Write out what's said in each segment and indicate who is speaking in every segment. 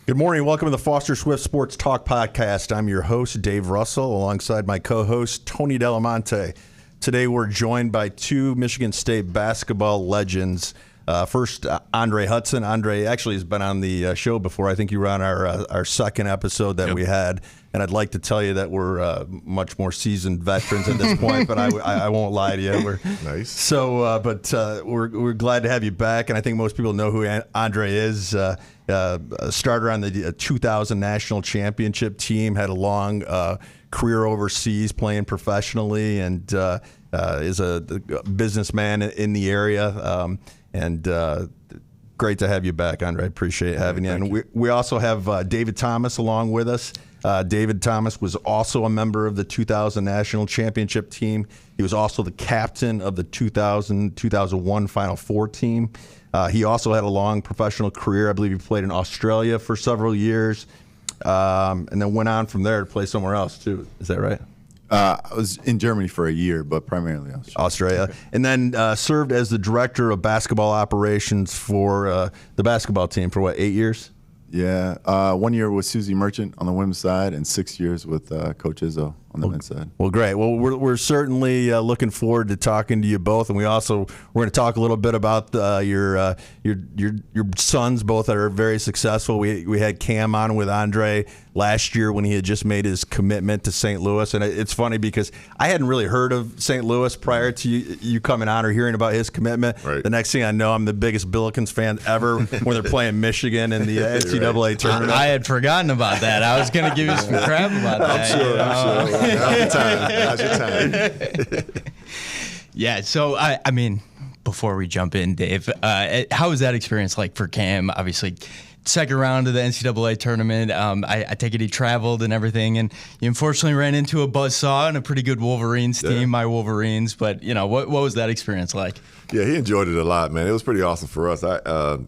Speaker 1: Good morning. Welcome to the Foster Swift Sports Talk Podcast. I'm your host, Dave Russell, alongside my co-host, Tony Delamonte. Today, we're joined by two Michigan State basketball legends. First, Andre Hutson. Andre actually has been on the show before. I think you were on our second episode that we had. And I'd like to tell you that we're much more seasoned veterans at this point, but I won't lie to you. We're
Speaker 2: nice.
Speaker 1: So, we're glad to have you back, and I think most people know who Andre is. A starter on the 2000 national championship team, had a long career overseas playing professionally, and is a businessman in the area. Great to have you back, Andre. I appreciate having you. And we also have David Thomas along with us. David Thomas was also a member of the 2000 national championship team. He was also the captain of the 2000-2001 Final Four team. He also had a long professional career. I believe he played in Australia for several years, and then went on from there to play somewhere else too. Is that right?
Speaker 3: I was in Germany for a year, but primarily
Speaker 1: Australia. And then served as the director of basketball operations for the basketball team for, 8 years?
Speaker 3: Yeah. 1 year with Susie Merchant on the women's side and 6 years with Coach Izzo on the men's side.
Speaker 1: Well, great. Well, we're certainly looking forward to talking to you both, and we're going to talk a little bit about your sons. Both are very successful. We had Cam on with Andre last year when he had just made his commitment to St. Louis, and it's funny because I hadn't really heard of St. Louis prior to you coming on or hearing about his commitment.
Speaker 2: Right.
Speaker 1: The next thing I know, I'm the biggest Billikens fan ever when they're playing Michigan in the NCAA tournament.
Speaker 4: I had forgotten about that. I was going to give you some crap about that.
Speaker 2: I'm sure. Now's your time.
Speaker 4: Yeah, so, I mean, before we jump in, Dave, how was that experience like for Cam? Obviously, second round of the NCAA tournament. I take it he traveled and everything, and he unfortunately ran into a buzzsaw and a pretty good Wolverines team, my Wolverines. But, what was that experience like?
Speaker 2: Yeah, he enjoyed it a lot, man. It was pretty awesome for us.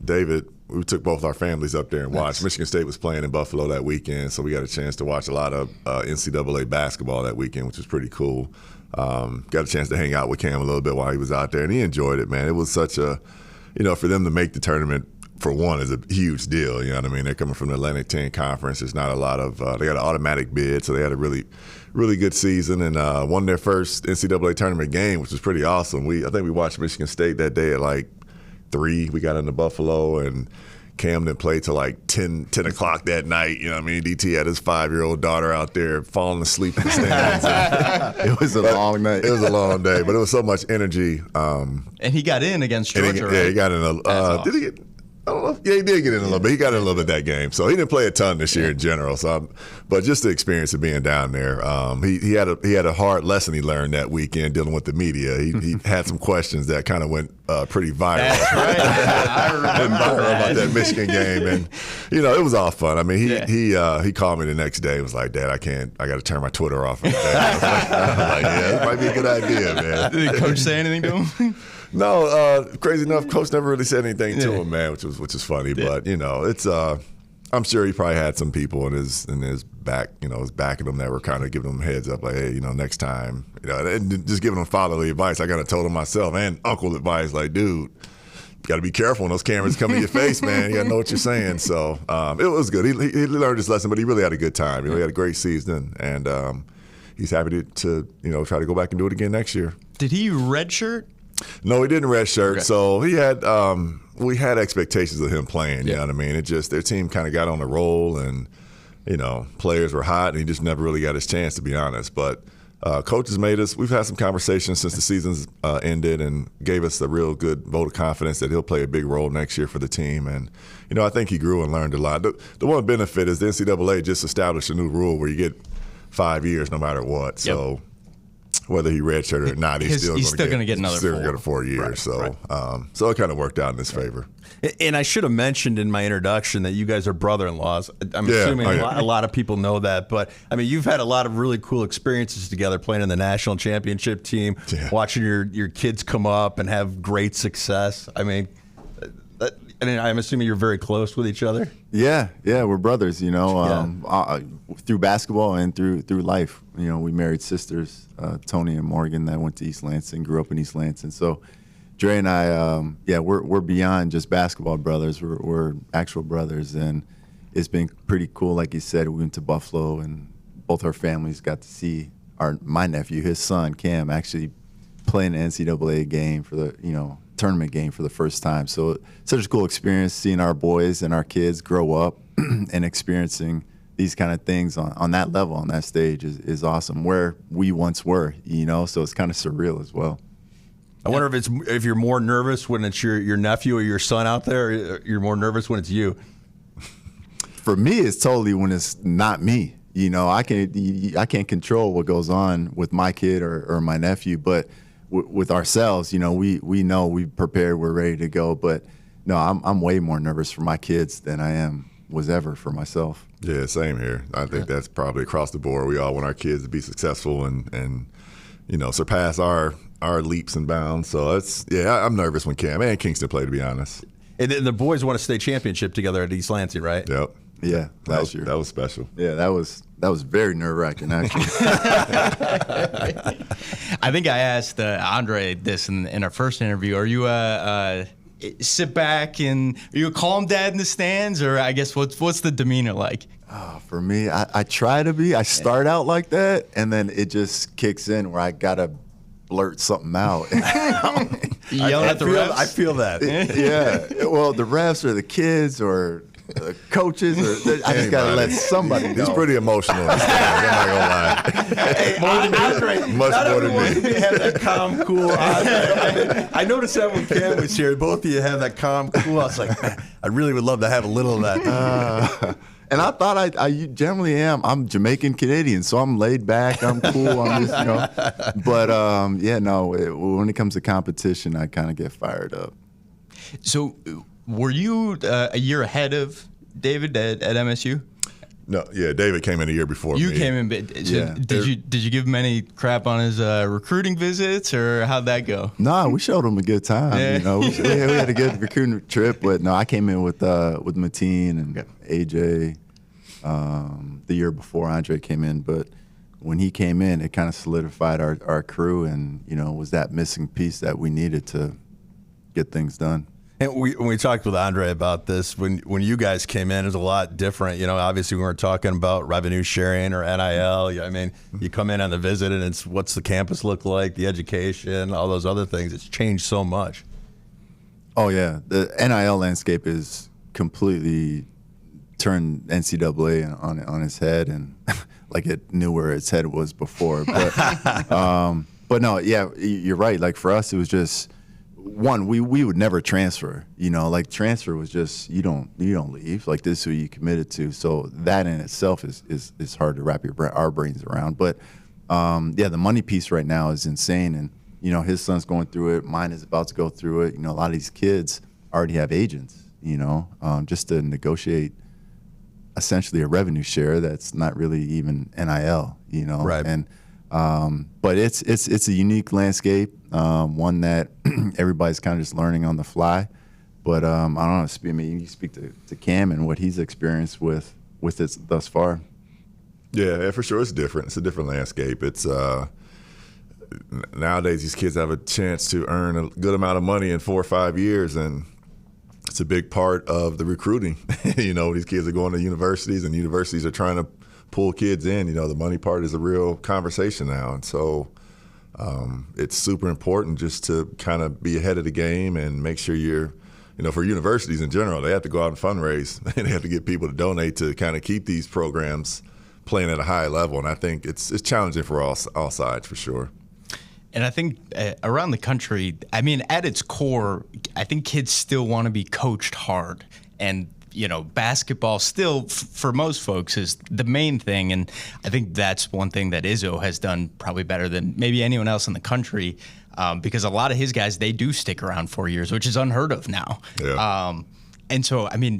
Speaker 2: David, we took both our families up there and watched. Michigan State was playing in Buffalo that weekend, so we got a chance to watch a lot of NCAA basketball that weekend, which was pretty cool. Got a chance to hang out with Cam a little bit while he was out there, and he enjoyed it, man. It was such a, for them to make the tournament, for one, is a huge deal. You know what I mean? They're coming from the Atlantic 10 Conference. There's not a lot of they got an automatic bid, so they had a really, really good season and won their first NCAA tournament game, which was pretty awesome. I think we watched Michigan State that day at like 3. We got into Buffalo, and Cam didn't play till like 10 o'clock that night. You know what I mean? DT had his 5-year-old daughter out there falling asleep in the stands.
Speaker 3: It was a long night.
Speaker 2: It was a long day, but it was so much energy.
Speaker 4: And he got in against Georgia, right?
Speaker 2: Yeah, he got in. Did he get? I don't know. Yeah, he did get in a little bit. He got in a little bit that game, so he didn't play a ton this year in general. But just the experience of being down there, he had a hard lesson he learned that weekend dealing with the media. He had some questions that kind of went pretty viral.
Speaker 4: That's right. I remember
Speaker 2: about that Michigan game, and it was all fun. I mean, he called me the next day and was like, "Dad, I got to turn my Twitter off." I was like, "Yeah, it might be a good idea, man."
Speaker 4: Did the coach say anything to him?
Speaker 2: No, crazy enough, Coach never really said anything to him, man, which is funny. Yeah. But it's I'm sure he probably had some people in his back, was backing him that were kind of giving him heads up, like, hey, next time, and just giving him fatherly advice. I kind of told him myself and uncle advice, like, dude, you got to be careful when those cameras come to your face, man. You got to know what you're saying. So it was good. He learned his lesson, but he really had a good time. He had a great season, and he's happy to try to go back and do it again next year.
Speaker 4: Did he redshirt?
Speaker 2: No, he didn't redshirt.
Speaker 4: Okay.
Speaker 2: So he had we had expectations of him playing. You know what I mean? It just their team kind of got on a roll, and players were hot, and he just never really got his chance, to be honest. But coach has made us. We've had some conversations since the season's ended, and gave us a real good vote of confidence that he'll play a big role next year for the team. And I think he grew and learned a lot. The one benefit is the NCAA just established a new rule where you get 5 years no matter what. So. Whether he redshirted or not, he's still going to get another 4 years.
Speaker 4: Right,
Speaker 2: so it kind of worked out in his favor.
Speaker 1: And I should have mentioned in my introduction that you guys are brother-in-laws. I'm assuming a lot of people know that. But, I mean, you've had a lot of really cool experiences together playing in the national championship team, watching your kids come up and have great success. I mean, I'm assuming you're very close with each other.
Speaker 3: Yeah, we're brothers. Through basketball and through life. We married sisters, Tony and Morgan, that went to East Lansing, grew up in East Lansing. So, Dre and I, we're beyond just basketball brothers. We're actual brothers, and it's been pretty cool. Like you said, we went to Buffalo, and both our families got to see my nephew, his son Cam, actually playing an NCAA game for the tournament game for the first time. So such a cool experience seeing our boys and our kids grow up and experiencing these kind of things on that level, on that stage is awesome. Where we once were, so it's kind of surreal as well.
Speaker 1: I wonder if you're more nervous when it's your nephew or your son out there, or you're more nervous when it's you.
Speaker 3: For me, it's totally when it's not me. I can't control what goes on with my kid or my nephew, but with ourselves, we know we prepared, we're ready to go. But no, I'm way more nervous for my kids than I was ever for myself.
Speaker 2: Yeah, same here. I think that's probably across the board. We all want our kids to be successful and surpass our leaps and bounds. So I'm nervous when Cam and Kingston play, to be honest.
Speaker 1: And the boys won a state championship together at East Lansing, right?
Speaker 2: Yep.
Speaker 3: Yeah, last year.
Speaker 2: That was special.
Speaker 3: Yeah, that was very nerve-wracking, actually.
Speaker 4: I think I asked Andre this in our first interview. Are you sit back and are you a calm dad in the stands, or I guess what's the demeanor like?
Speaker 3: For me, I try to be. I start out like that, and then it just kicks in where I gotta blurt something out.
Speaker 4: Yelling at the refs?
Speaker 1: I feel that.
Speaker 3: Yeah. Well, the refs or the kids or the coaches, I just gotta let somebody know.
Speaker 2: He's pretty emotional. I'm not gonna lie.
Speaker 1: Hey, Andre,
Speaker 2: Much
Speaker 1: not
Speaker 2: more than
Speaker 1: everyone
Speaker 2: me.
Speaker 1: have that calm, cool Andre. I noticed that when Cam was here, both of you have that calm, cool. I was like, man, I really would love to have a little of that.
Speaker 3: And I thought I generally am. I'm Jamaican Canadian, so I'm laid back. I'm cool. I'm just, But when it comes to competition, I kind of get fired up.
Speaker 4: So, were you a year ahead of David at MSU?
Speaker 2: No, yeah, David came in a year before
Speaker 4: You
Speaker 2: me.
Speaker 4: came in. Did you give him any crap on his recruiting visits, or how'd that go?
Speaker 3: No, we showed him a good time.
Speaker 4: Yeah.
Speaker 3: We had a good recruiting trip. But no, I came in with Mateen and AJ the year before Andre came in. But when he came in, it kind of solidified our crew, and was that missing piece that we needed to get things done.
Speaker 1: And when we talked with Andre about this, when you guys came in, it was a lot different. Obviously we weren't talking about revenue sharing or NIL. I mean, you come in on the visit and it's what's the campus look like, the education, all those other things. It's changed so much.
Speaker 3: Oh, yeah. The NIL landscape is completely turned NCAA on its head, and like it knew where its head was before. But no, yeah, you're right. Like for us, it was just, one, we would never transfer. Like transfer was just you don't leave. Like this is who you committed to. So that in itself is hard to wrap our brains around. But the money piece right now is insane. And his son's going through it. Mine is about to go through it. A lot of these kids already have agents. Just to negotiate essentially a revenue share that's not really even NIL.
Speaker 1: Right.
Speaker 3: And but it's a unique landscape, one that everybody's kind of just learning on the fly. But I don't know. I mean, you speak to Cam and what he's experienced with it thus far.
Speaker 2: Yeah, for sure, it's different. It's a different landscape. It's nowadays these kids have a chance to earn a good amount of money in 4 or 5 years, and it's a big part of the recruiting. These kids are going to universities, and universities are trying to pull kids in. The money part is a real conversation now. And so it's super important just to kind of be ahead of the game and make sure you're, for universities in general, they have to go out and fundraise and they have to get people to donate to kind of keep these programs playing at a high level. And I think it's challenging for all sides for sure.
Speaker 4: And I think around the country, I mean, at its core, I think kids still want to be coached hard. And basketball still, for most folks, is the main thing. And I think that's one thing that Izzo has done probably better than maybe anyone else in the country, because a lot of his guys, they do stick around 4 years, which is unheard of now.
Speaker 2: Yeah.
Speaker 4: And so, I mean,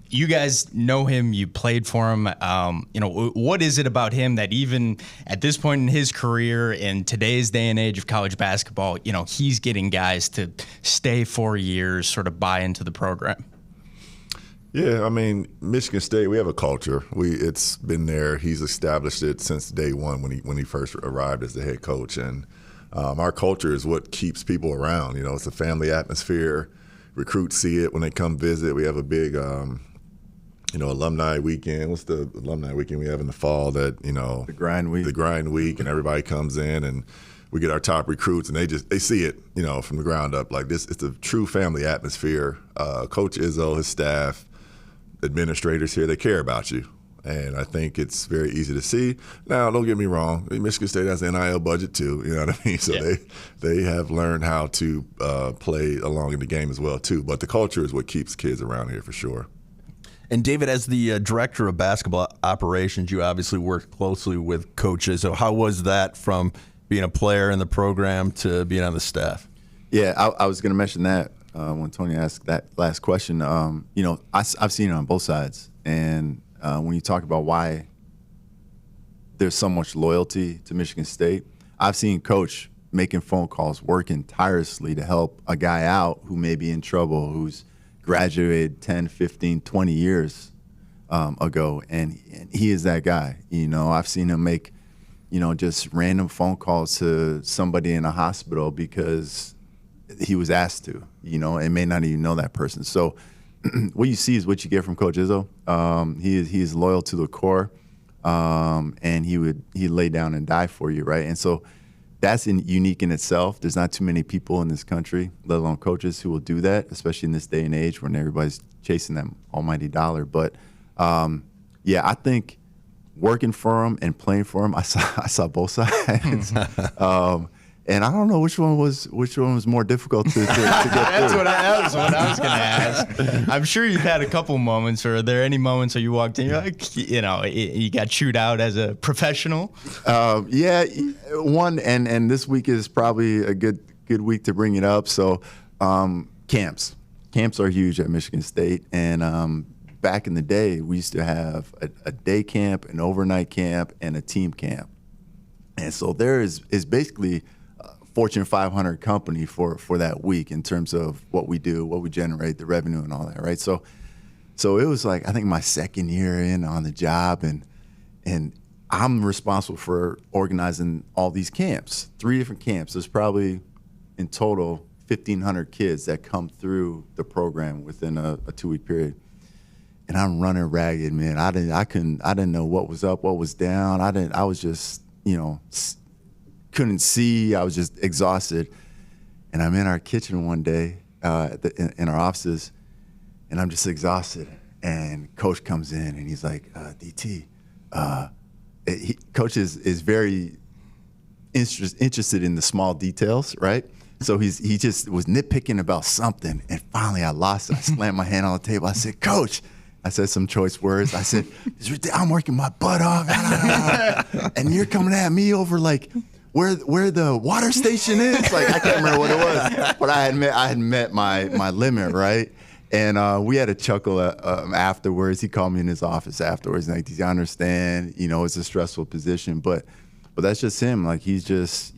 Speaker 4: you guys know him, you played for him. What is it about him that even at this point in his career, in today's day and age of college basketball, he's getting guys to stay 4 years, sort of buy into the program?
Speaker 2: Yeah, I mean, Michigan State, we have a culture. It's been there. He's established it since day one when he first arrived as the head coach. And our culture is what keeps people around. It's a family atmosphere. Recruits see it when they come visit. We have a big alumni weekend. What's the alumni weekend we have in the fall that,
Speaker 3: The grind week.
Speaker 2: The grind week, and everybody comes in and we get our top recruits and they see it, from the ground up. Like this, it's a true family atmosphere. Coach Izzo, his staff, administrators here, they care about you. And I think it's very easy to see. Now, don't get me wrong. Michigan State has an NIL budget too. You know what I mean? So they have learned how to play along in the game as well too. But the culture is what keeps kids around here for sure.
Speaker 1: And David, as the director of basketball operations, you obviously worked closely with coaches. So how was that from being a player in the program to being on the staff?
Speaker 3: Yeah, I was going to mention that when Tony asked that last question. I've seen it on both sides. And when you talk about why there's so much loyalty to Michigan State, I've seen Coach making phone calls, working tirelessly to help a guy out who may be in trouble, who's graduated 10, 15, 20 years ago, and he is that guy. I've seen him make, just random phone calls to somebody in a hospital because he was asked to, and may not even know that person. So what you see is what you get from Coach Izzo. He is loyal to the core, and he'd lay down and die for you, right? And so that's unique in itself. There's not too many people in this country, let alone coaches, who will do that, especially in this day and age when everybody's chasing that almighty dollar. But I think working for him and playing for him, I saw both sides. And I don't know which one was more difficult to get through.
Speaker 4: That's what I was going to ask. I'm sure you've had a couple moments. Or are there any moments where you walked in, you're like, you got chewed out as a professional?
Speaker 3: One, and this week is probably a good week to bring it up. So camps are huge at Michigan State, and back in the day, we used to have a day camp, an overnight camp, and a team camp. And so there is basically Fortune 500 company for that week in terms of what we do, what we generate, the revenue and all that, right? So it was like, I think my second year in on the job, and I'm responsible for organizing all these camps, 3 different camps. There's probably in total 1,500 kids that come through the program within a 2-week period. And I'm running ragged, man. I didn't know what was up, what was down. I was just, couldn't see. I was just exhausted. And I'm in our kitchen one day in our offices, and I'm just exhausted. And Coach comes in, and he's like, DT, Coach is very interested in the small details, right? So he just was nitpicking about something, and finally I lost it. I slammed my hand on the table. I said, Coach, I said some choice words. I said, I'm working my butt off, and you're coming at me over like where the water station is. Like, I can't remember what it was, but I had met my limit, right? And we had a chuckle afterwards. He called me in his office afterwards, and like, "Do you understand? It's a stressful position, but that's just him. Like, he's just,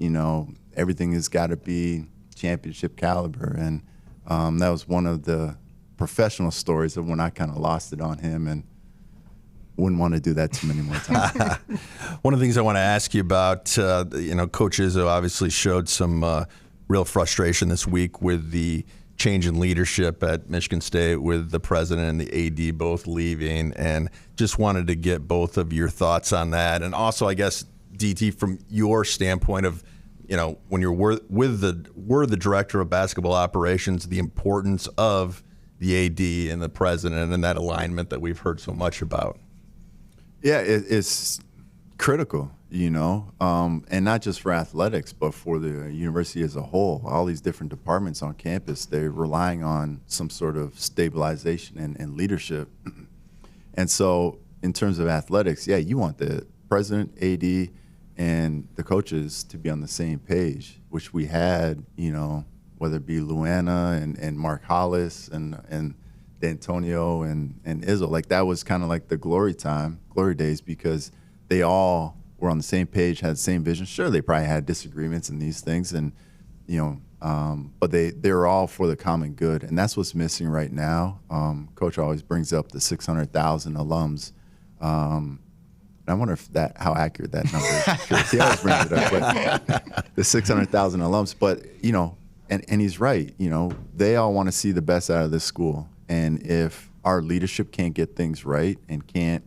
Speaker 3: everything has got to be championship caliber." And that was one of the professional stories of when I kind of lost it on him, and wouldn't want to do that too many more times.
Speaker 1: One of the things I want to ask you about, Coach Izzo obviously showed some real frustration this week with the change in leadership at Michigan State, with the president and the AD both leaving, and just wanted to get both of your thoughts on that. And also, I guess, DT, from your standpoint of, when you're were the director of basketball operations, the importance of the AD and the president and that alignment that we've heard so much about.
Speaker 3: Yeah, it's critical, and not just for athletics, but for the university as a whole. All these different departments on campus, they're relying on some sort of stabilization and leadership. And so in terms of athletics, yeah, you want the president, AD, and the coaches to be on the same page, which we had, whether it be Luana and Mark Hollis and D'Antonio and Izzo. Like, that was kind of like the glory days, because they all were on the same page, had the same vision. Sure, they probably had disagreements in these things, and but they were all for the common good, and that's what's missing right now. Coach always brings up the 600,000 alums. I wonder how accurate that number is. He always brings it up, but the 600,000 alums. But and he's right. They all want to see the best out of this school, and if our leadership can't get things right and can't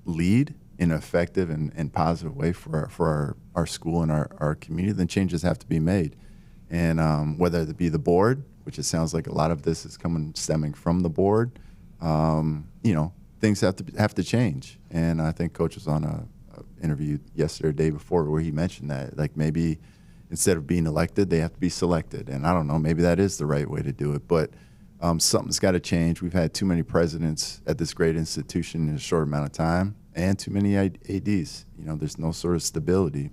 Speaker 3: lead in an effective and positive way for our school and our community, then changes have to be made. And whether it be the board, which it sounds like a lot of this is stemming from the board, things have to change. And I think Coach was on a interview yesterday, day before, where he mentioned that, like, maybe instead of being elected, they have to be selected. And I don't know, maybe that is the right way to do it. But something's got to change. We've had too many presidents at this great institution in a short amount of time, and too many ADs. There's no sort of stability.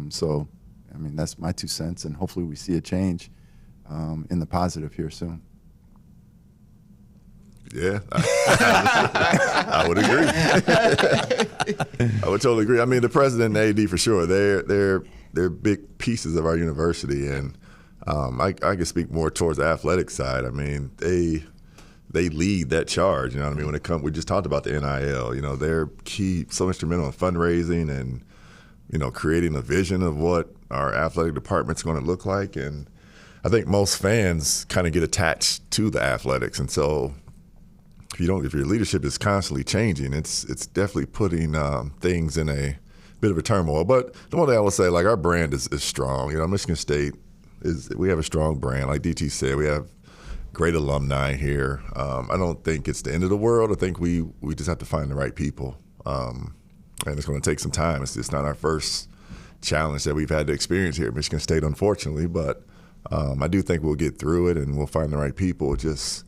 Speaker 3: So, I mean, that's my 2 cents, and hopefully we see a change in the positive here soon.
Speaker 2: Yeah, I would agree. I would totally agree. I mean, the president and AD for sure. They're big pieces of our university, and I can speak more towards the athletic side. I mean, they lead that charge. You know what I mean? When it comes, we just talked about the NIL. They're key, so instrumental in fundraising and creating a vision of what our athletic department's going to look like. And I think most fans kind of get attached to the athletics, and so if your leadership is constantly changing, it's definitely putting things in a bit of a turmoil. But the one thing I will say, like, our brand is strong. Michigan State we have a strong brand. Like DT said, we have great alumni here. I don't think it's the end of the world. I think we just have to find the right people, and it's going to take some time. It's not our first challenge that we've had to experience here at Michigan State, unfortunately. But I do think we'll get through it, and we'll find the right people. It just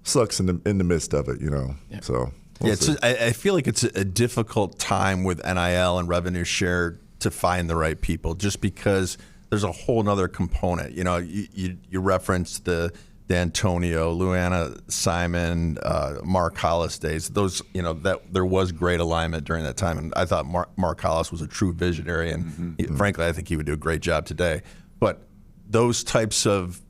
Speaker 2: sucks in the midst of it, Yeah. So we'll see.
Speaker 1: I feel like it's a difficult time with NIL and revenue share to find the right people, just because there's a whole nother component. You referenced the D'Antonio, Luana Simon, Mark Hollis days. Those, that there was great alignment during that time, and I thought Mark Hollis was a true visionary, and frankly, I think he would do a great job today. But those types of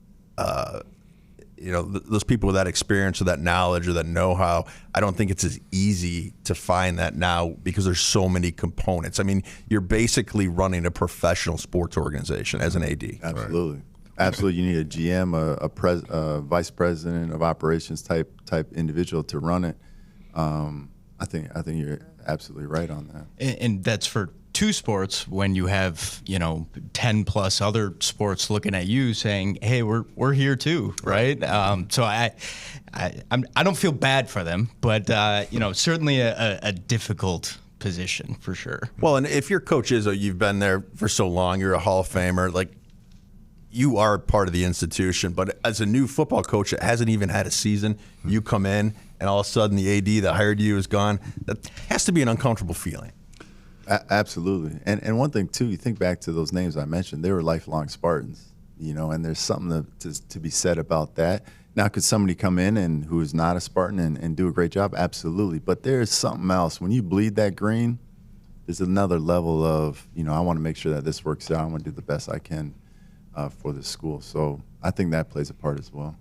Speaker 1: those people with that experience or that knowledge or that know-how, I don't think it's as easy to find that now because there's so many components. I mean, you're basically running a professional sports organization as an AD.
Speaker 3: Absolutely. Right. Absolutely. You need a GM, a vice president of operations type individual to run it. I think you're absolutely right on that.
Speaker 4: And that's for two sports when you have 10 plus other sports looking at you saying, hey, we're here too, right? So I don't feel bad for them, but certainly a difficult position for sure.
Speaker 1: Well, and if you're Coach Izzo, you've been there for so long, you're a Hall of Famer, like, you are part of the institution. But as a new football coach that hasn't even had a season, you come in and all of a sudden the AD that hired you is gone. That has to be an uncomfortable feeling.
Speaker 3: Absolutely. And one thing, too, you think back to those names I mentioned, they were lifelong Spartans, and there's something to be said about that. Now, could somebody come in and who is not a Spartan and do a great job? Absolutely. But there's something else. When you bleed that green, there's another level of, I want to make sure that this works out. I want to do the best I can for the school. So I think that plays a part as well.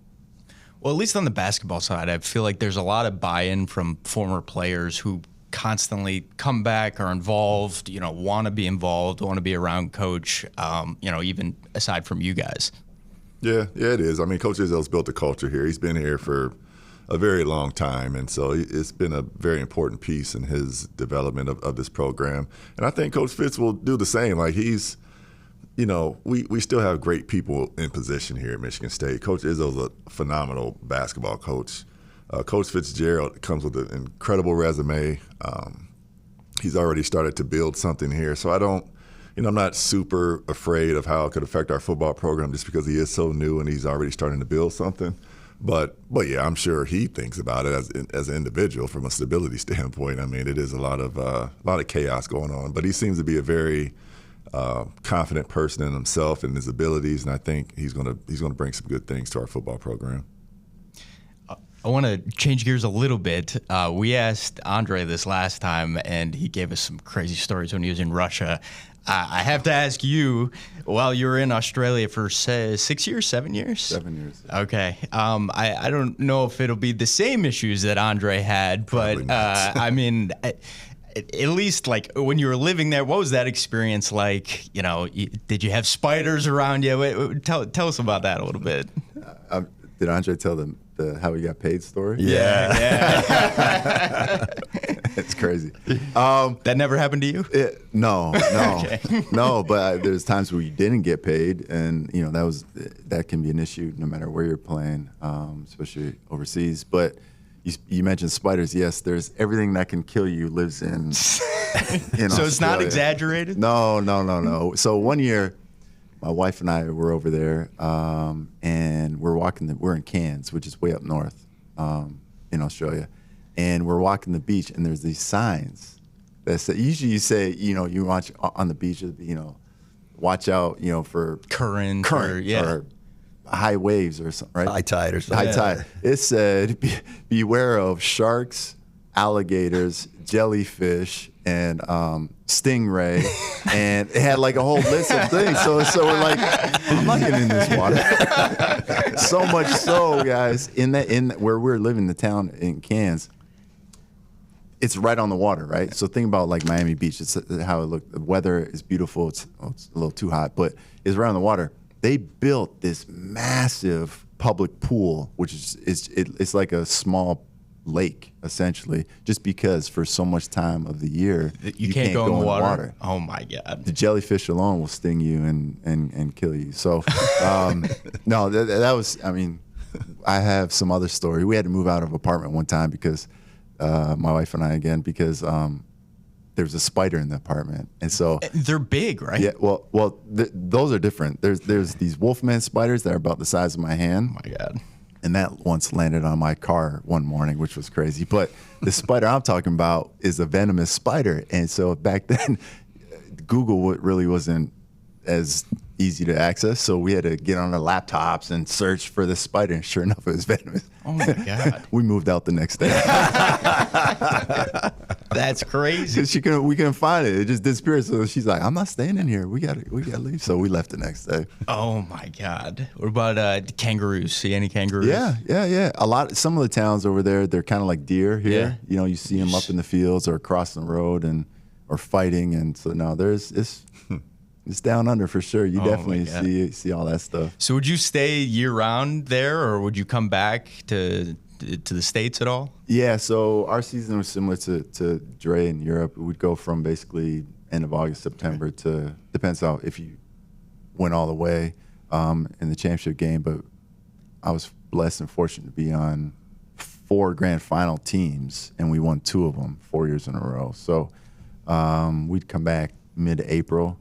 Speaker 4: Well, at least on the basketball side, I feel like there's a lot of buy-in from former players who constantly come back, are involved, want to be involved, want to be around Coach, even aside from you guys.
Speaker 2: Yeah, it is. I mean, Coach Izzo's built a culture here. He's been here for a very long time, and so it's been a very important piece in his development of this program. And I think Coach Fitz will do the same. Like, he's, we still have great people in position here at Michigan State. Coach Izzo's a phenomenal basketball coach. Coach Fitzgerald comes with an incredible resume. He's already started to build something here. So I'm not super afraid of how it could affect our football program just because he is so new and he's already starting to build something. But yeah, I'm sure he thinks about it as an individual from a stability standpoint. I mean, it is a lot of chaos going on. But he seems to be a very confident person in himself and his abilities, and I think he's going to bring some good things to our football program.
Speaker 4: I want to change gears a little bit. We asked Andre this last time, and he gave us some crazy stories when he was in Russia. I have to ask you, while you were in Australia for 6 years, 7 years?
Speaker 3: 7 years.
Speaker 4: Okay. I don't know if it'll be the same issues that Andre had, but I mean, at least like when you were living there, what was that experience like? Did you have spiders around you? Tell us about that a little bit.
Speaker 3: Did Andre tell the the how he got paid story.
Speaker 1: Yeah.
Speaker 3: It's crazy.
Speaker 4: That never happened to you?
Speaker 3: No. No. But there's times where you didn't get paid, and that can be an issue no matter where you're playing, especially overseas. But you mentioned spiders. Yes, there's everything that can kill you lives in.
Speaker 4: So it's not exaggerated?
Speaker 3: No. So one year, my wife and I were over there, and we're in Cairns, which is way up north in Australia. And we're walking the beach, and there's these signs that say, usually you say, you watch on the beach, watch out, for
Speaker 4: Current
Speaker 3: or high waves or something, right?
Speaker 1: High tide or something.
Speaker 3: High tide. It said, beware of sharks, alligators, jellyfish, and stingray, and it had like a whole list of things. So we're like, I'm not getting in this water. So much so, guys, in where we're living, the town in Cairns, it's right on the water, right? So think about like Miami Beach. It's how it looked. The weather is beautiful. It's a little too hot, but it's right on the water. They built this massive public pool, which it's like a small lake essentially, just because for so much time of the year
Speaker 4: you can't go in the water. Oh my God!
Speaker 3: The jellyfish alone will sting you and kill you. So no, that was. I mean, I have some other story. We had to move out of apartment one time because. My wife and I again, because there's a spider in the apartment, and so
Speaker 4: they're big, right?
Speaker 3: Yeah, well, those are different. There's these wolfman spiders that are about the size of my hand.
Speaker 4: Oh my God!
Speaker 3: And that once landed on my car one morning, which was crazy. But the spider I'm talking about is a venomous spider, and so back then, Google really wasn't as easy to access, so we had to get on our laptops and search for this spider, and sure enough, it was venomous.
Speaker 4: Oh my God!
Speaker 3: We moved out the next day.
Speaker 4: That's crazy.
Speaker 3: We couldn't find it. It just disappeared. So she's like, "I'm not staying in here. We gotta leave." So we left the next day.
Speaker 4: Oh my God! What about kangaroos? See any kangaroos?
Speaker 3: Yeah. Some of the towns over there, they're kind of like deer here.
Speaker 4: Yeah.
Speaker 3: You see them up in the fields or crossing the road or fighting, and so no, it's down under for sure. You definitely see all that stuff.
Speaker 4: So would you stay year round there, or would you come back to the States at all?
Speaker 3: Yeah, so our season was similar to Dre in Europe. We'd go from basically end of August, September to, depends how, if you went all the way in the championship game, but I was blessed and fortunate to be on 4 grand final teams, and we won 2 of them 4 years in a row. So we'd come back mid-April.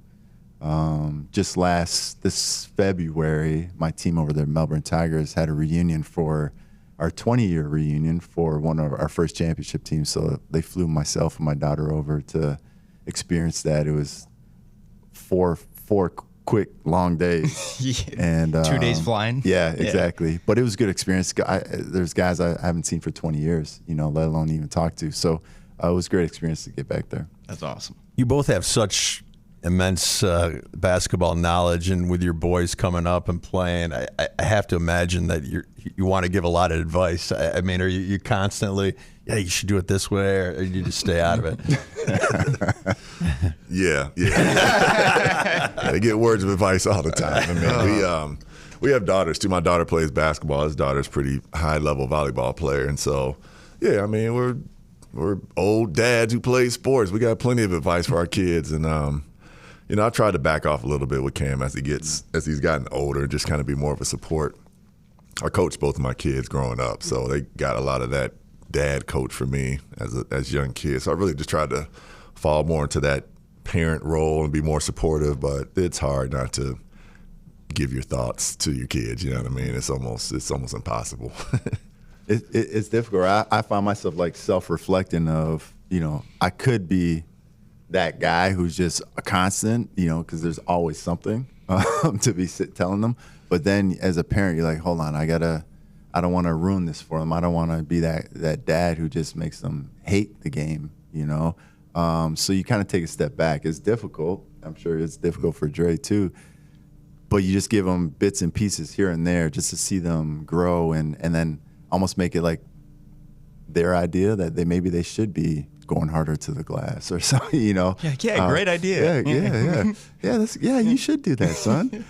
Speaker 3: This February, my team over there, Melbourne Tigers, had a reunion for our 20-year reunion for one of our first championship teams. So they flew myself and my daughter over to experience that. It was four quick, long days. And
Speaker 4: 2 days flying.
Speaker 3: Yeah, exactly. Yeah. But it was a good experience. There's guys I haven't seen for 20 years, let alone even talk to. So it was a great experience to get back there.
Speaker 4: That's awesome.
Speaker 1: You both have such immense basketball knowledge, and with your boys coming up and playing, I have to imagine that you want to give a lot of advice. I mean, are you constantly, you should do it this way, or you just stay out of it?
Speaker 2: Yeah. They get words of advice all the time. I mean, we have daughters too. My daughter plays basketball. His daughter's pretty high level volleyball player, and so I mean, we're old dads who play sports. We got plenty of advice for our kids, and I've tried to back off a little bit with Cam as he's gotten older, just kind of be more of a support. I coached both of my kids growing up, so they got a lot of that dad coach for me as young kids. So I really just tried to fall more into that parent role and be more supportive, but it's hard not to give your thoughts to your kids. You know what I mean? It's almost impossible.
Speaker 3: It's difficult. I find myself like self-reflecting of, I could be that guy who's just a constant, because there's always something to be telling them. But then as a parent, you're like, hold on, I don't want to ruin this for them. I don't want to be that dad who just makes them hate the game, So you kind of take a step back. It's difficult. I'm sure it's difficult for Dre too. But you just give them bits and pieces here and there just to see them grow and then almost make it like their idea that maybe they should be going harder to the glass or something,
Speaker 4: Yeah, great idea.
Speaker 3: Yeah, you should do that, son.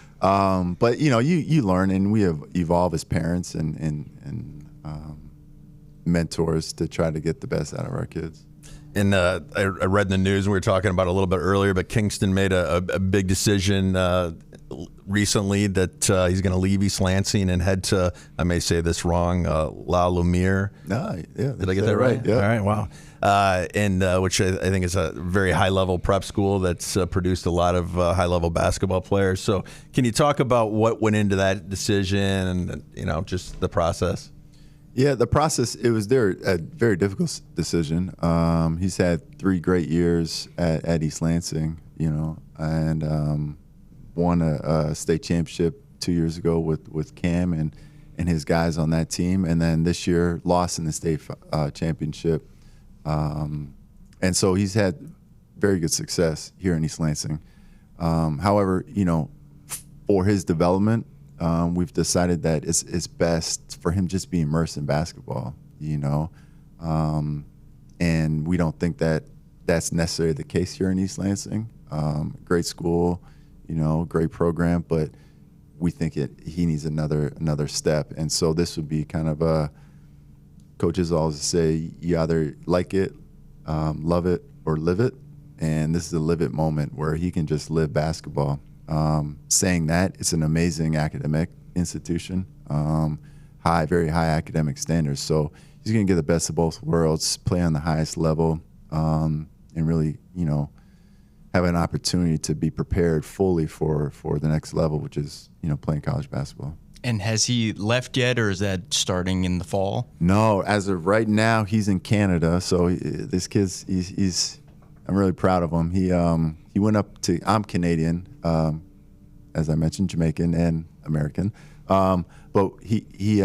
Speaker 3: But you learn, and we evolve as parents, and mentors to try to get the best out of our kids.
Speaker 1: And I read in the news, and we were talking about it a little bit earlier, but Kingston made a big decision recently that he's going to leave East Lansing and head to, I may say this wrong, La Lumiere.
Speaker 3: No, yeah.
Speaker 1: Did I get that right?
Speaker 3: Yeah.
Speaker 1: All right, wow. And which I think is a very high-level prep school that's produced a lot of high-level basketball players. So can you talk about what went into that decision and, just the process?
Speaker 3: Yeah, the process, it was a very difficult decision. He's had 3 great years at East Lansing, and won a state championship 2 years ago with Cam and his guys on that team. And then this year lost in the state championship. And so he's had very good success here in East Lansing. However, for his development, we've decided that it's best for him just be immersed in basketball, and we don't think that that's necessarily the case here in East Lansing. Great school, great program, but we think he needs another step. And so this would be kind of coaches always say you either like it, love it, or live it. And this is a live it moment where he can just live basketball. Saying that, it's an amazing academic institution, very high academic standards. So he's going to get the best of both worlds, play on the highest level, and really, have an opportunity to be prepared fully for the next level, which is, playing college basketball.
Speaker 4: And has he left yet, or is that starting in the fall?
Speaker 3: No, as of right now, he's in Canada. So this kid's I'm really proud of him. He went up to, I'm Canadian, as I mentioned, Jamaican and American. But he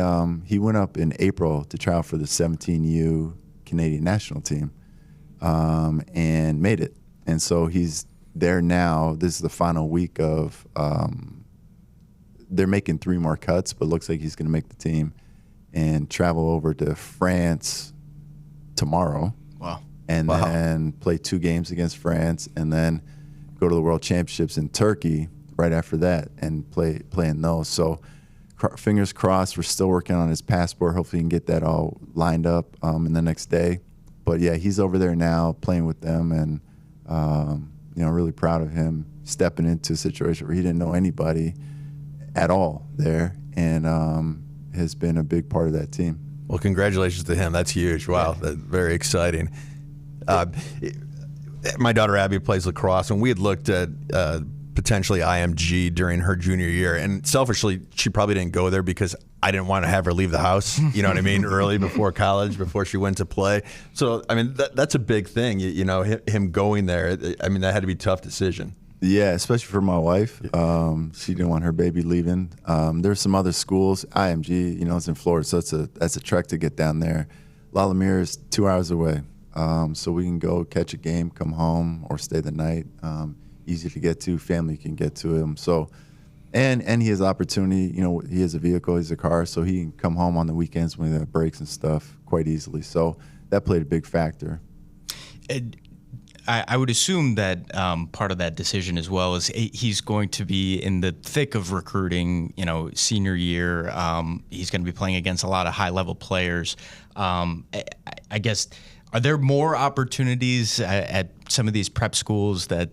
Speaker 3: went up in April to try out for the 17U Canadian national team, and made it. And so he's there now. This is the final week of, they're making 3 more cuts, but looks like he's going to make the team and travel over to France tomorrow.
Speaker 4: Wow.
Speaker 3: And then play 2 games against France, and then go to the World Championships in Turkey right after that and play in those. So fingers crossed. We're still working on his passport. Hopefully he can get that all lined up in the next day. But yeah, he's over there now playing with them, and really proud of him stepping into a situation where he didn't know anybody at all there, and has been a big part of that team.
Speaker 1: Well, congratulations to him. That's huge. Wow, that's very exciting. My daughter Abby plays lacrosse, and we had looked at potentially IMG during her junior year. And selfishly, she probably didn't go there because I didn't want to have her leave the house, you know what I mean, early before college, before she went to play. So, I mean, that's a big thing, him going there. I mean, that had to be a tough decision.
Speaker 3: Yeah, especially for my wife. She didn't want her baby leaving. There's some other schools. IMG, it's in Florida, so that's a trek to get down there. La Lumiere is 2 hours away. So we can go catch a game, come home, or stay the night. Easy to get to. Family can get to him. So, and he has opportunity. He has a vehicle, he has a car, so he can come home on the weekends when he has breaks and stuff quite easily. So that played a big factor.
Speaker 4: I would assume that part of that decision as well is he's going to be in the thick of recruiting, senior year. He's going to be playing against a lot of high-level players. I guess, are there more opportunities at some of these prep schools that,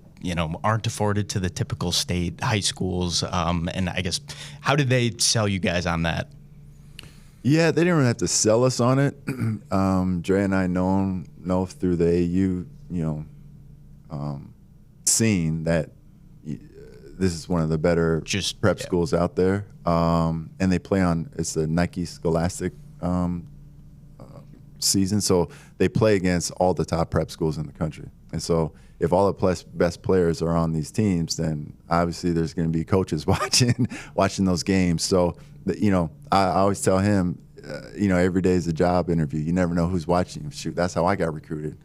Speaker 4: aren't afforded to the typical state high schools? And I guess, how did they sell you guys on that?
Speaker 3: Yeah, they didn't really have to sell us on it. Dre and I know through the AU, scene that this is one of the better prep schools out there. And they play it's the Nike Scholastic season. So they play against all the top prep schools in the country. And so if all the best players are on these teams, then obviously there's going to be coaches watching those games. So, I always tell him, every day is a job interview. You never know who's watching. Shoot, that's how I got recruited.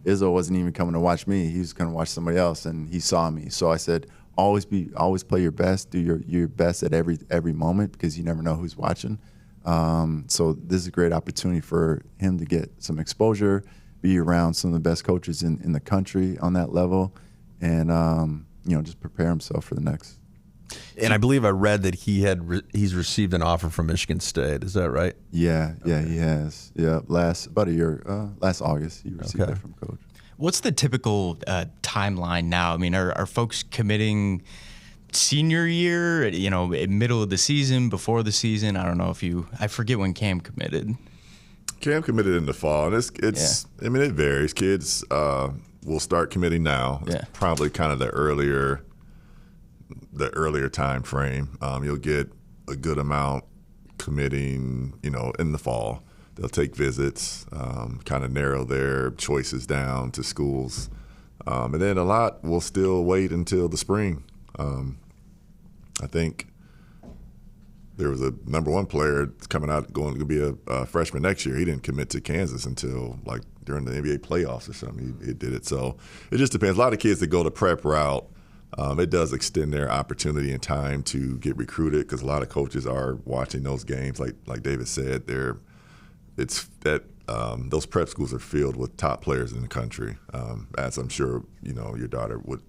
Speaker 3: Izzo wasn't even coming to watch me. He was going to watch somebody else, and he saw me. So I said, always play your best. Do your best at every moment, because you never know who's watching. So this is a great opportunity for him to get some exposure, be around some of the best coaches in the country on that level, and just prepare himself for the next.
Speaker 1: And I believe I read that he's received an offer from Michigan State. Is that right?
Speaker 3: Yeah, he has. Yeah, about a year, last August, he received that from coach.
Speaker 4: What's the typical timeline now? I mean, are folks committing senior year, middle of the season, before the season? I don't know I forget when Cam committed.
Speaker 2: Cam committed in the fall, and it's. I mean, it varies. Kids will start committing now. It's probably kind of the earlier time frame. You'll get a good amount committing, in the fall. They'll take visits, kind of narrow their choices down to schools, and then a lot will still wait until the spring. I think there was a number one player coming out going to be a freshman next year. He didn't commit to Kansas until like during the NBA playoffs or something. He did it. So it just depends. A lot of kids that go the prep route, it does extend their opportunity and time to get recruited because a lot of coaches are watching those games. Like David said, those prep schools are filled with top players in the country, as I'm sure your daughter would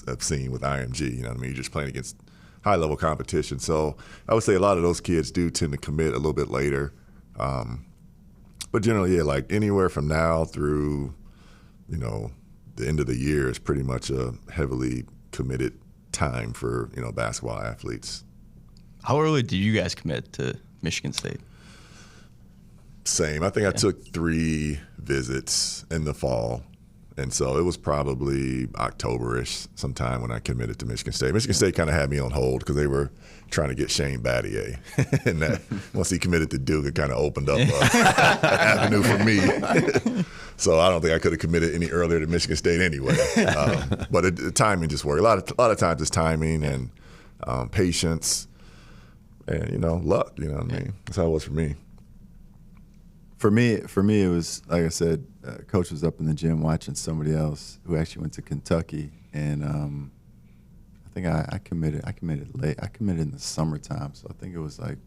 Speaker 2: have seen with IMG. You're just playing against high-level competition. So I would say a lot of those kids do tend to commit a little bit later. But generally, like anywhere from now through, the end of the year is pretty much a heavily committed time for, basketball athletes.
Speaker 4: How early did you guys commit to Michigan State?
Speaker 2: Same. I think I took 3 visits in the fall. And so it was probably October-ish sometime when I committed to Michigan State. Michigan State kind of had me on hold because they were trying to get Shane Battier. And that, once he committed to Duke, it kind of opened up an avenue for me. So I don't think I could have committed any earlier to Michigan State anyway. But the timing just worked. A lot of times it's timing and patience and, luck. You know what I mean? That's how it was for me.
Speaker 3: For me, it was like I said. Coach was up in the gym watching somebody else who actually went to Kentucky, and I think I committed. I committed late. I committed in the summertime, so I think it was like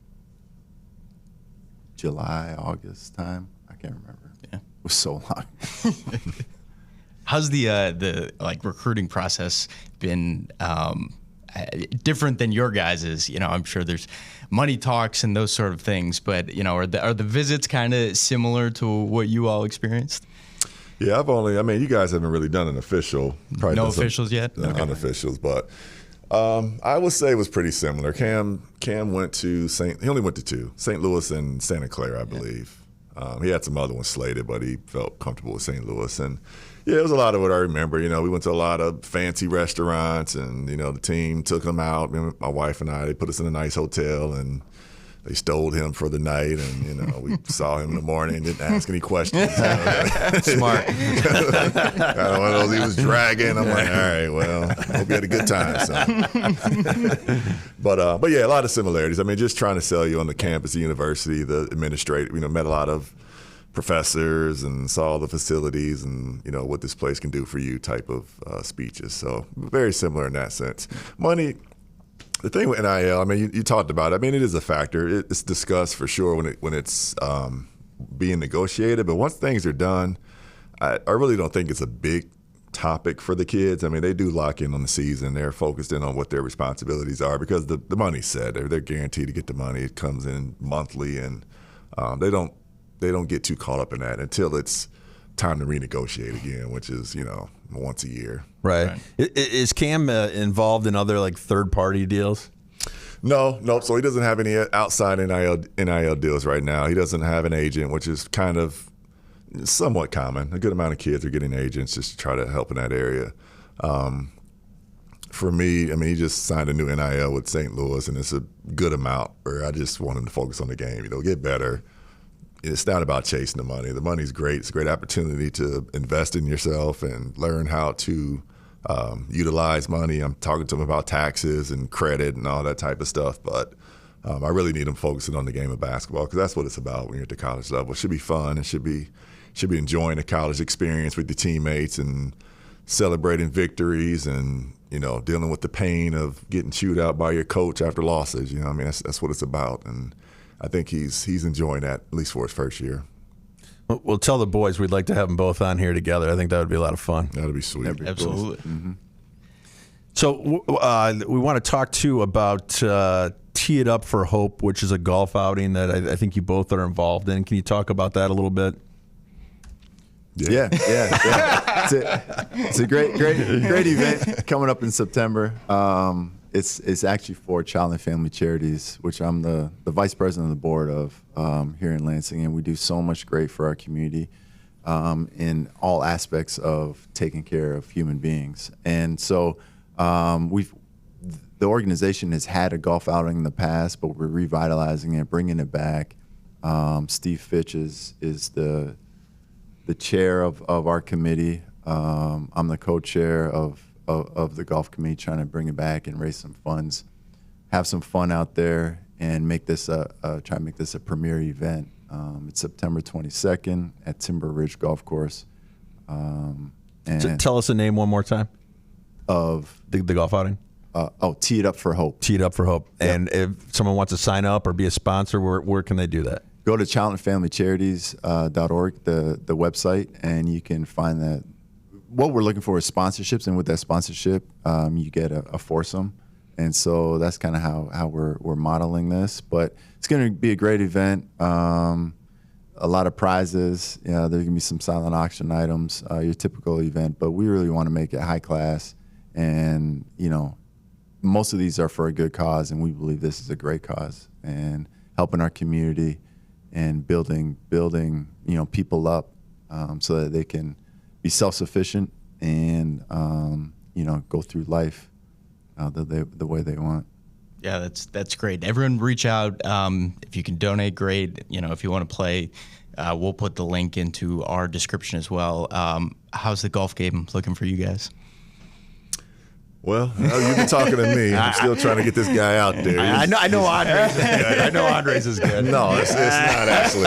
Speaker 3: July, August time. I can't remember.
Speaker 4: Yeah,
Speaker 3: it was so long.
Speaker 4: How's the recruiting process been? Different than your guys's? I'm sure there's money talks and those sort of things, but are the visits kind of similar to what you all experienced?
Speaker 2: Yeah, you guys haven't really done an official.
Speaker 4: No officials yet?
Speaker 2: Okay. Unofficials, but I would say it was pretty similar. Cam went to he only went to 2, St. Louis and Santa Clara, I believe. He had some other ones slated, but he felt comfortable with St. Louis. And yeah, it was a lot of what I remember. We went to a lot of fancy restaurants, and the team took him out. My wife and I, they put us in a nice hotel, and they stole him for the night. And we saw him in the morning, didn't ask any questions.
Speaker 1: Smart.
Speaker 2: Kind of one of those he was dragging. I'm like, all right, well, hope you had a good time, son. But yeah, a lot of similarities. Just trying to sell you on the campus, the university, the administrator. Met a lot of professors and saw the facilities and what this place can do for you type of speeches. So very similar in that sense. Money, the thing with NIL, you talked about it. It is a factor. It's discussed for sure when it's being negotiated. But once things are done, I really don't think it's a big topic for the kids. They do lock in on the season. They're focused in on what their responsibilities are because the money's set. They're guaranteed to get the money. It comes in monthly, and they don't get too caught up in that until it's time to renegotiate again, which is, once a year.
Speaker 1: Right. Is Cam involved in other third-party deals?
Speaker 2: No. So he doesn't have any outside NIL deals right now. He doesn't have an agent, which is kind of somewhat common. A good amount of kids are getting agents just to try to help in that area. For me, he just signed a new NIL with St. Louis, and it's a good amount where I just want him to focus on the game, get better. It's not about chasing the money. The money's great. It's a great opportunity to invest in yourself and learn how to utilize money. I'm talking to him about taxes and credit and all that type of stuff, but I really need him focusing on the game of basketball because that's what it's about when you're at the college level. It should be fun. It should be enjoying the college experience with your teammates and celebrating victories and dealing with the pain of getting chewed out by your coach after losses. That's what it's about. And I think he's enjoying that, at least for his first year.
Speaker 1: We'll tell the boys we'd like to have them both on here together. I think that would be a lot of fun.
Speaker 2: That would be sweet.
Speaker 4: Absolutely.
Speaker 3: Mm-hmm.
Speaker 1: So we want to talk too about Tee It Up for Hope, which is a golf outing that I think you both are involved in. Can you talk about that a little bit?
Speaker 3: Yeah. It's a great event coming up in September. It's actually for Child and Family Charities, which I'm the vice president of the board of here in Lansing, and we do so much great for our community in all aspects of taking care of human beings. And so the organization has had a golf outing in the past, but we're revitalizing it, bringing it back. Steve Fitch is the chair of our committee. I'm the co-chair of the golf committee, trying to bring it back and raise some funds, have some fun out there, and make this try to make this a premier event. It's September 22nd at Timber Ridge Golf Course. And
Speaker 1: Tell us the name one more time
Speaker 3: of
Speaker 1: the golf outing.
Speaker 3: Tee It Up for Hope.
Speaker 1: Tee It Up for Hope.
Speaker 3: Yep.
Speaker 1: And if someone wants to sign up or be a sponsor, where can they do that?
Speaker 3: Go to childandfamilycharities.org, the website, and you can find that. What we're looking for is sponsorships, and with that sponsorship, you get a foursome. And so that's kind of how we're modeling this. But it's going to be a great event. A lot of prizes. There's going to be some silent auction items, your typical event. But we really want to make it high class. And, most of these are for a good cause, and we believe this is a great cause. And helping our community and building people up so that they can be self-sufficient and go through life the way they want.
Speaker 4: Yeah, that's great. Everyone reach out. If you can donate, great. If you want to play, we'll put the link into our description as well. How's the golf game looking for you guys?
Speaker 2: Well, you've been talking to me. I'm still trying to get this guy out there.
Speaker 1: I know Andres is good. I know Andres is good.
Speaker 2: No, it's not actually.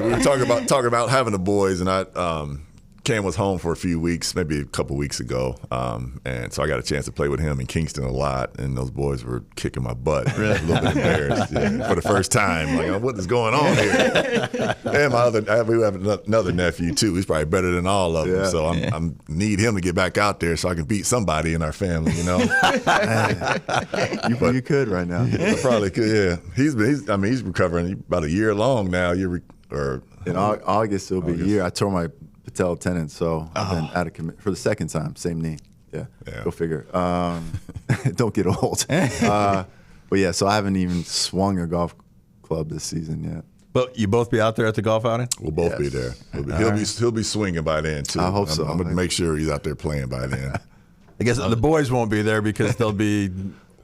Speaker 2: We were talking about having the boys, and Cam was home for a few weeks, maybe a couple weeks ago, and so I got a chance to play with him in Kingston a lot, and those boys were kicking my butt. Really? A little bit embarrassed for the first time. Like, what is going on here? And we have another nephew too. He's probably better than all of them. So I need him to get back out there so I can beat somebody in our family. You
Speaker 3: could right now.
Speaker 2: I probably could. Yeah, he's recovering about a year long now.
Speaker 3: In August it'll be a year. I tore my patella tendon, so I've been out of commit for the second time, same knee. Yeah. Go figure. Don't get old. But yeah, so I haven't even swung a golf club this season yet.
Speaker 1: But you both be out there at the golf outing?
Speaker 2: We'll both be there. He'll be swinging by then too.
Speaker 3: I hope so.
Speaker 2: I'm gonna make sure he's out there playing by then.
Speaker 1: I guess the boys won't be there because they'll be.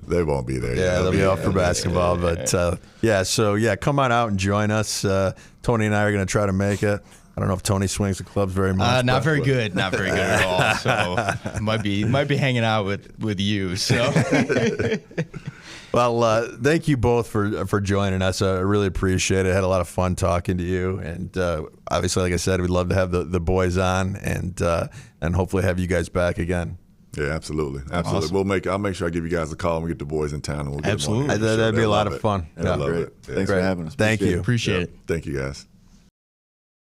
Speaker 2: They won't be there.
Speaker 1: Yeah, they'll be off for basketball. But come on out and join us. Tony and I are going to try to make it. I don't know if Tony swings the clubs very much.
Speaker 4: Not very good at all. So might be hanging out with you. So.
Speaker 1: Well, thank you both for joining us. I really appreciate it. I had a lot of fun talking to you, and obviously, like I said, we'd love to have the boys on and hopefully have you guys back again.
Speaker 2: Yeah, absolutely. Awesome. I'll make sure I give you guys a call when we get the boys in town, and we'll get
Speaker 4: absolutely.
Speaker 2: them on.
Speaker 1: That'd be a lot of fun.
Speaker 2: Yeah, I love
Speaker 3: great.
Speaker 2: it.
Speaker 3: Thanks for having us.
Speaker 1: Thank you.
Speaker 4: Appreciate it.
Speaker 2: Thank you, guys.